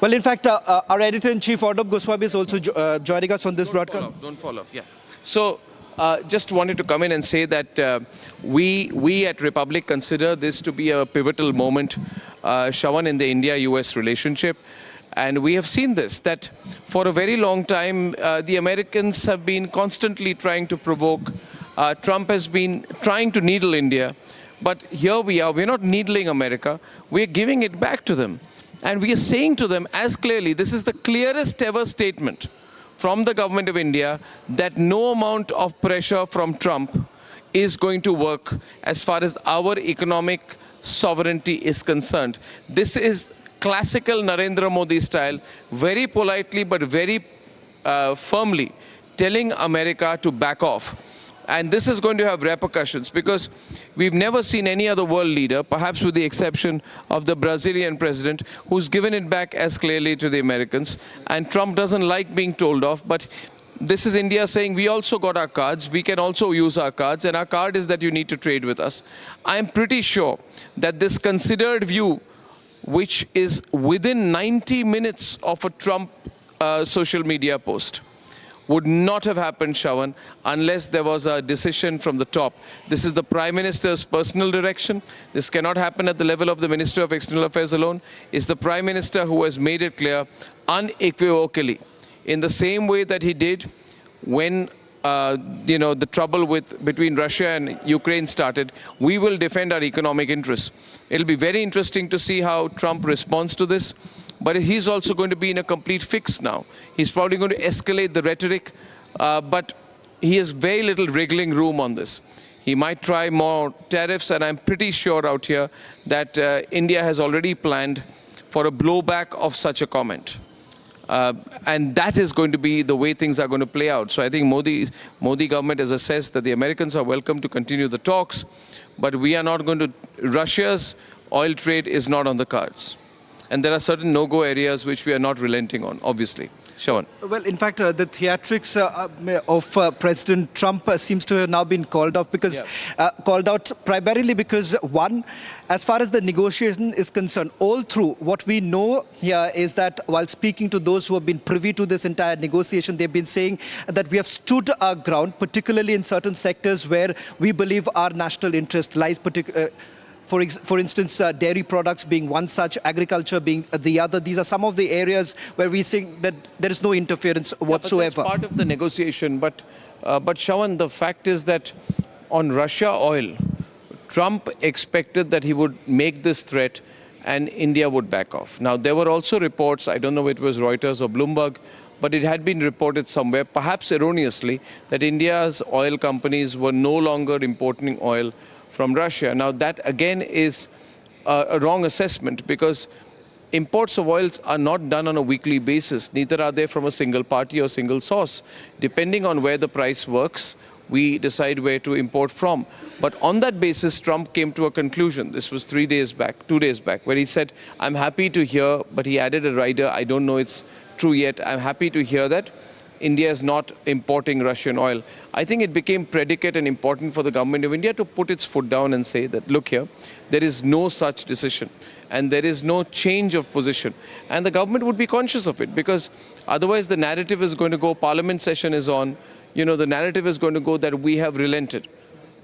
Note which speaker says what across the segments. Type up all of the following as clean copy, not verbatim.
Speaker 1: Well, in fact, our editor-in-chief, Arnab Goswami, is also joining us on this broadcast.
Speaker 2: Don't fall off, yeah. So, just wanted to come in and say that we at Republic consider this to be a pivotal moment, Shravan, in the India-US relationship. And we have seen this, that for a very long time, the Americans have been constantly trying to provoke. Trump has been trying to needle India. But here we are, we're not needling America, we're giving it back to them. And we are saying to them as clearly, this is the clearest ever statement from the government of India that no amount of pressure from Trump is going to work as far as our economic sovereignty is concerned. This is classical Narendra Modi style, very politely but very firmly telling America to back off. And this is going to have repercussions because we've never seen any other world leader, perhaps with the exception of the Brazilian president, who's given it back as clearly to the Americans. And Trump doesn't like being told off, but this is India saying we also got our cards, we can also use our cards, and our card is that you need to trade with us. I'm pretty sure that this considered view, which is within 90 minutes of a Trump social media post, would not have happened, Shravan, unless there was a decision from the top. This is the Prime Minister's personal direction. This cannot happen at the level of the Minister of External Affairs alone. It's the Prime Minister who has made it clear unequivocally, in the same way that he did when the trouble between Russia and Ukraine started. We will defend our economic interests. It'll be very interesting to see how Trump responds to this. But he's also going to be in a complete fix now. He's probably going to escalate the rhetoric, but he has very little wriggling room on this. He might try more tariffs, and I'm pretty sure out here that India has already planned for a blowback of such a comment. And that is going to be the way things are going to play out. So I think Modi government has assessed that the Americans are welcome to continue the talks, but we are not going to, Russia's oil trade is not on the cards. And there are certain no-go areas which we are not relenting on, obviously. Shravan.
Speaker 1: Well, in fact, the theatrics of President Trump seems to have now been called out because called out primarily because, one, as far as the negotiation is concerned, all through what we know here is that while speaking to those who have been privy to this entire negotiation, they've been saying that we have stood our ground, particularly in certain sectors where we believe our national interest lies, for instance, dairy products being one such, agriculture being the other. These are some of the areas where we think that there is no interference whatsoever.
Speaker 2: But that's part of the negotiation. But Shravan, the fact is that on Russia oil, Trump expected that he would make this threat and India would back off. Now, there were also reports, I don't know if it was Reuters or Bloomberg, but it had been reported somewhere, perhaps erroneously, that India's oil companies were no longer importing oil from Russia. Now that again is a wrong assessment because imports of oils are not done on a weekly basis. Neither are they from a single party or single source. Depending on where the price works, we decide where to import from. But on that basis, Trump came to a conclusion. This was 2 days back, where he said, I'm happy to hear, but he added a rider, I don't know it's true yet, I'm happy to hear that India is not importing Russian oil. I think it became predicate and important for the government of India to put its foot down and say that, look here, there is no such decision and there is no change of position. And the government would be conscious of it because otherwise the narrative is going to go, Parliament session is on, the narrative is going to go that we have relented.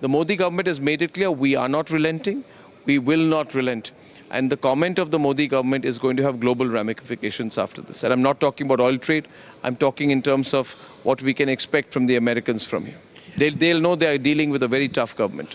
Speaker 2: The Modi government has made it clear we are not relenting, we will not relent. And the comment of the Modi government is going to have global ramifications after this. And I'm not talking about oil trade. I'm talking in terms of what we can expect from the Americans from here. They'll know they are dealing with a very tough government.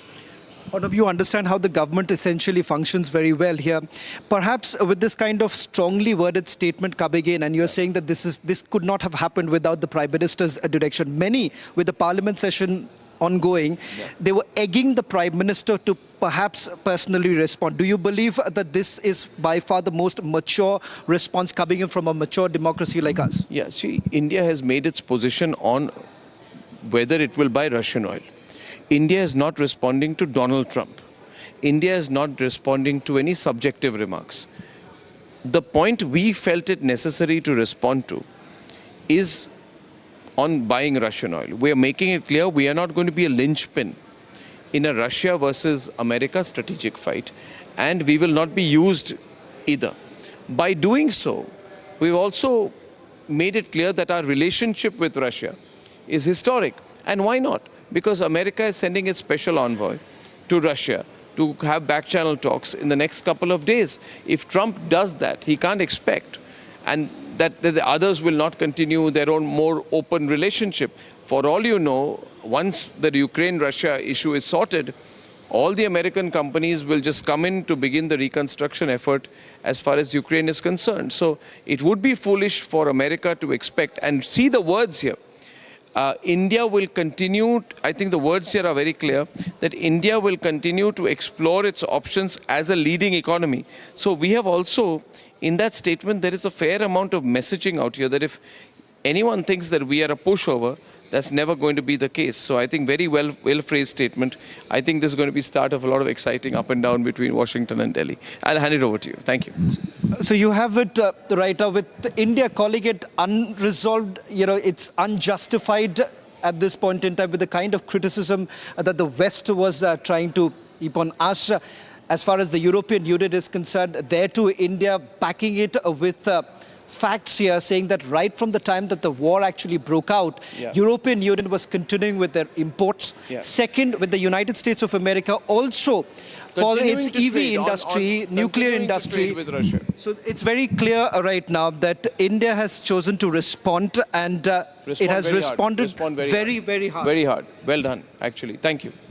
Speaker 1: Arnab, you understand how the government essentially functions very well here. Perhaps with this kind of strongly worded statement coming in, and you're saying that this could not have happened without the Prime Minister's direction. Many, with the Parliament session ongoing, they were egging the Prime Minister to perhaps personally respond. Do you believe that this is by far the most mature response coming in from a mature democracy like us?
Speaker 2: Yeah, see, India has made its position on whether it will buy Russian oil. India is not responding to Donald Trump. India is not responding to any subjective remarks. The point we felt it necessary to respond to is on buying Russian oil. We are making it clear we are not going to be a linchpin in a Russia versus America strategic fight, and we will not be used either. By doing so, we've also made it clear that our relationship with Russia is historic. And why not? Because America is sending its special envoy to Russia to have back-channel talks in the next couple of days. If Trump does that, he can't expect and that the others will not continue their own more open relationship. For all you know, once the Ukraine-Russia issue is sorted, all the American companies will just come in to begin the reconstruction effort as far as Ukraine is concerned. So it would be foolish for America to expect, and see the words here, India will continue, I think the words here are very clear, that India will continue to explore its options as a leading economy. So we have also, in that statement, there is a fair amount of messaging out here that if anyone thinks that we are a pushover, that's never going to be the case. So I think very well-phrased statement. I think this is going to be start of a lot of exciting up and down between Washington and Delhi. I'll hand it over to you. Thank you.
Speaker 1: So you have it right now with India calling it unresolved, it's unjustified at this point in time with the kind of criticism that the West was trying to heap on us. As far as the European Union is concerned, there too India backing it with facts here, saying that right from the time that the war actually broke out, European Union was continuing with their imports. Second, with the United States of America also for its EV industry, nuclear industry.
Speaker 2: With Russia.
Speaker 1: So it's very clear right now that India has chosen to respond, and it has responded very hard.
Speaker 2: Very hard. Well done, actually. Thank you.